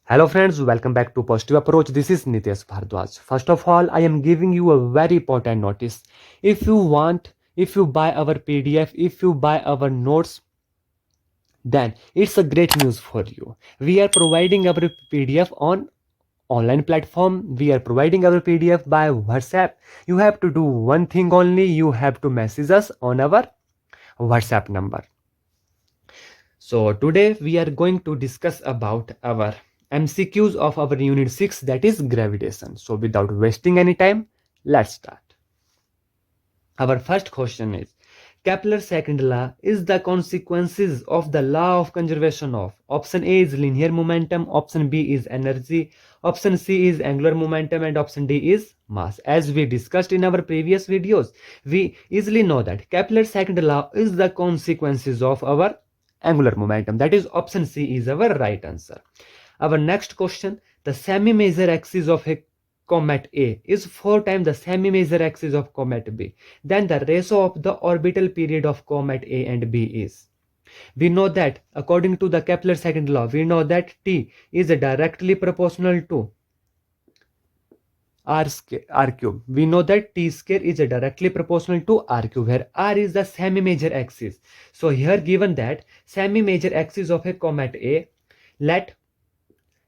Hello friends, welcome back to Positive Approach. This is Nitesh Bhardwaj. First of all, I am giving you a very important notice. If you buy our PDF, if you buy our notes, then it's a great news for you. We are providing our PDF on online platform. We are providing our PDF by WhatsApp. You have to do one thing only. You have to message us on our WhatsApp number. So today we are going to discuss about our MCQs of our unit 6, that is gravitation. So without wasting any time, let's start. Our first question is, Kepler's second law is the consequences of the law of conservation of. Option A is linear momentum, option B is energy, option C is angular momentum, and option D is mass. As we discussed in our previous videos, we easily know that Kepler's second law is the consequences of our angular momentum. That is, option C is our right answer. Our next question, the semi-major axis of a comet A is 4 times the semi-major axis of comet B. Then the ratio of the orbital period of comet A and B is. We know that according to the Kepler's second law, we know that T is directly proportional to R cube. We know that T square is directly proportional to R cube, where R is the semi-major axis. So here given that semi-major axis of a comet A, let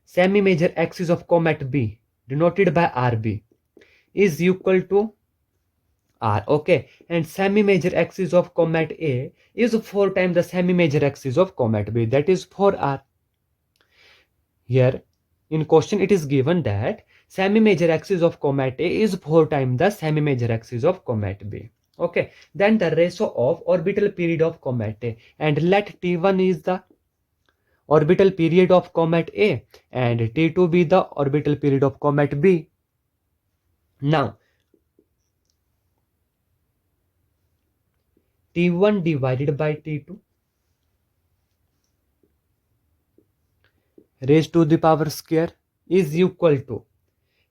semi-major axis of comet B, denoted by RB, is equal to R. Okay, and semi-major axis of comet A is 4 times the semi-major axis of comet B, that is 4R. Here in question it is given that semi-major axis of comet A is 4 times the semi-major axis of comet B. Okay, then the ratio of orbital period of comet A, and let T1 is the orbital period of comet A and T2 be the orbital period of comet B. Now T1 divided by T2 raised to the power square is equal to,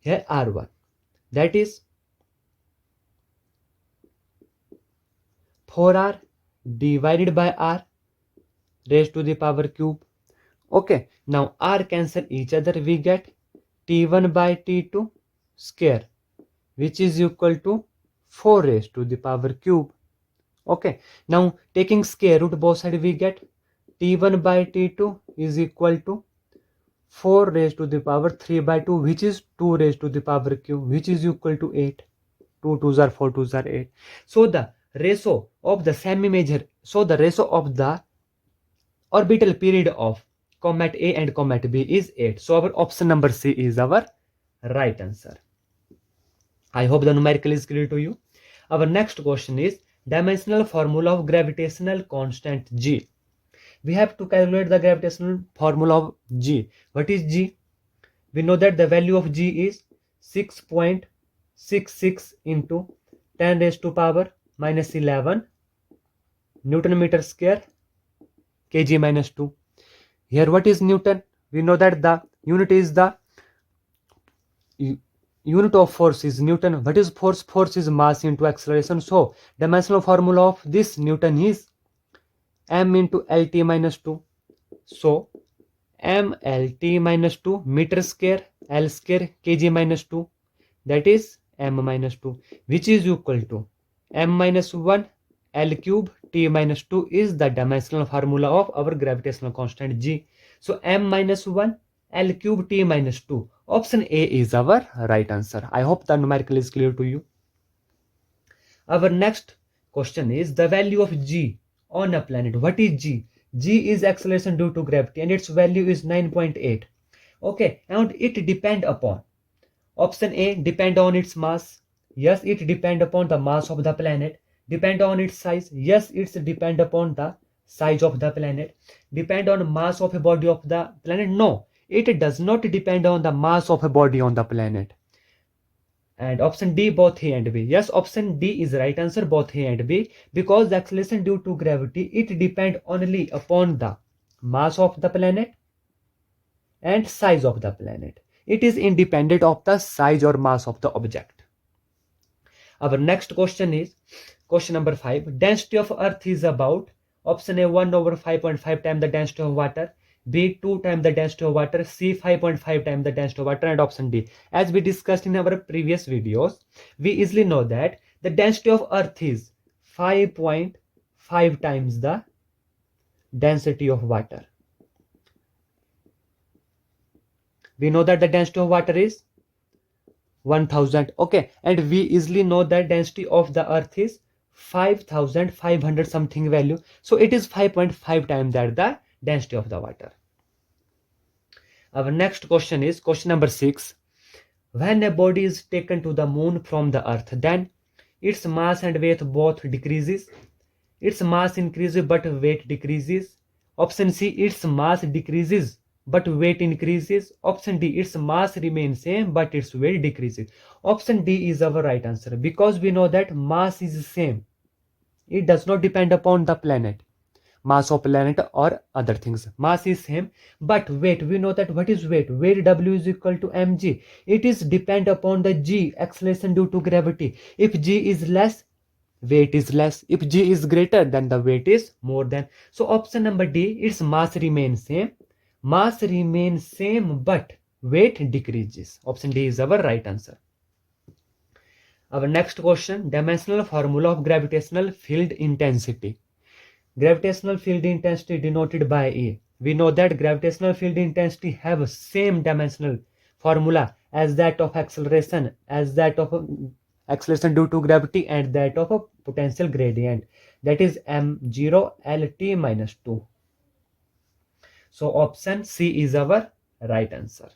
here R1, that is 4R divided by R raised to the power cube. Okay, now R cancel each other, we get T1 by T2 square, which is equal to 4 raised to the power cube. Okay, now taking square root both sides, we get T1 by T2 is equal to 4 raised to the power 3 by 2, which is 2 raised to the power cube, which is equal to 8. 2 2s are 4, 2s are 8. So the ratio of the ratio of the orbital period of comet A and comet B is 8. So our option number C is our right answer. I hope the numerical is clear to you. Our next question is dimensional formula of gravitational constant G. We have to calculate the gravitational formula of G. What is G? We know that the value of G is 6.66 into 10 raised to power minus 11 Newton meter square kg minus 2. Here what is Newton? We know that the unit is the unit of force is Newton. What is force? Force is mass into acceleration. So dimensional formula of this Newton is m into lt minus 2. So m lt minus 2 meter square l square kg minus 2, that is m minus 2, which is equal to m minus 1 l cube t minus 2 is the dimensional formula of our gravitational constant G. So m minus 1 l cube t minus 2. Option A is our right answer. I hope the numerical is clear to you. Our next question is the value of G on a planet. What is G? G is acceleration due to gravity and its value is 9.8. Okay, and it depend upon. Option A, depend on its mass. Yes, it depend upon the mass of the planet. Depend on its size. Yes, it's depend upon the size of the planet. Depend on mass of a body of the planet. No, it does not depend on the mass of a body on the planet. And option D, both A and B. Yes, option D is right answer, both A and B, because the acceleration due to gravity, it depend only upon the mass of the planet and size of the planet. It is independent of the size or mass of the object. Our next question is question number 5. Density of earth is about, option A 1 over 5.5 times the density of water, B 2 times the density of water, C 5.5 times the density of water, and option D. As we discussed in our previous videos, we easily know that the density of earth is 5.5 times the density of water. We know that the density of water is 1000. Okay, and we easily know that density of the earth is 5500 something value, so it is 5.5 times that the density of the water. Our next question is question number 6. When a body is taken to the moon from the earth, then its mass and weight both decreases. Its mass increases but weight decreases. Option C, its mass decreases but weight increases. Option D, its mass remains same but its weight decreases. Option D is our right answer, because we know that mass is same. It does not depend upon the planet, mass of planet or other things. Mass is same, but weight, we know that what is weight? Weight W is equal to mg. It is depend upon the g, acceleration due to gravity. If g is less, weight is less. If g is greater, then the weight is more than. So option number D, its mass remains same. Mass remains same but weight decreases. Option D is our right answer. Our next question, dimensional formula of gravitational field intensity. Gravitational field intensity denoted by E. We know that gravitational field intensity have a same dimensional formula as that of acceleration, due to gravity, and that of a potential gradient, that is m0 lt minus 2. So option C is our right answer.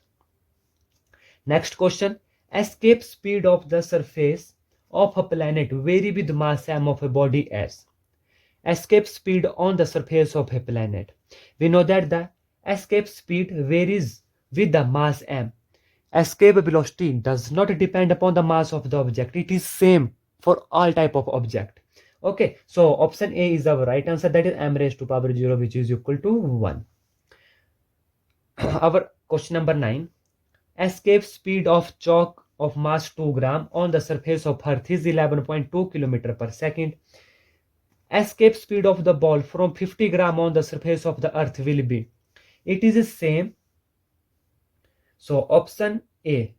Next question, escape speed of the surface of a planet vary with mass m of a body as. Escape speed on the surface of a planet. We know that the escape speed varies with the mass m. Escape velocity does not depend upon the mass of the object. It is same for all type of object. Okay, so option A is our right answer, that is m raised to power 0, which is equal to 1. Our question number 9. Escape speed of chalk of mass 2 gram on the surface of earth is 11.2 km per second. Escape speed of the ball from 50 gram on the surface of the earth will be. It is the same. So option A,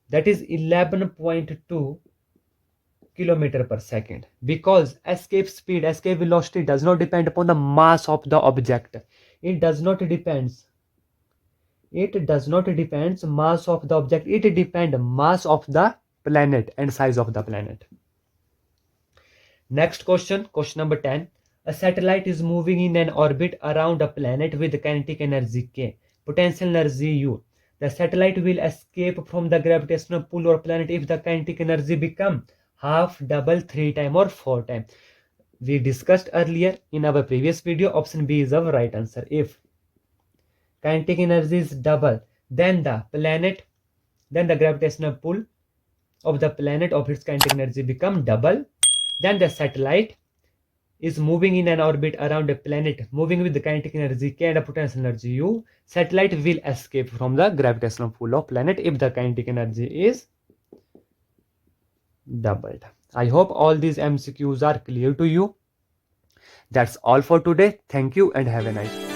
that is 11.2 km per second, because escape speed, escape velocity does not depend upon the mass of the object. It does not depends mass of the object. It depends mass of the planet and size of the planet. Next question, question number 10. A satellite is moving in an orbit around a planet with kinetic energy K, potential energy U. The satellite will escape from the gravitational pull of planet if the kinetic energy become half, double, 3 times or 4 times. We discussed earlier in our previous video, option B is our right answer. If kinetic energy is double, then the gravitational pull of the planet of its kinetic energy become double. Then the satellite is moving in an orbit around a planet moving with the kinetic energy K and a potential energy U. Satellite will escape from the gravitational pull of planet if the kinetic energy is doubled. I hope all these MCQs are clear to you. That's all for today. Thank you and have a nice day.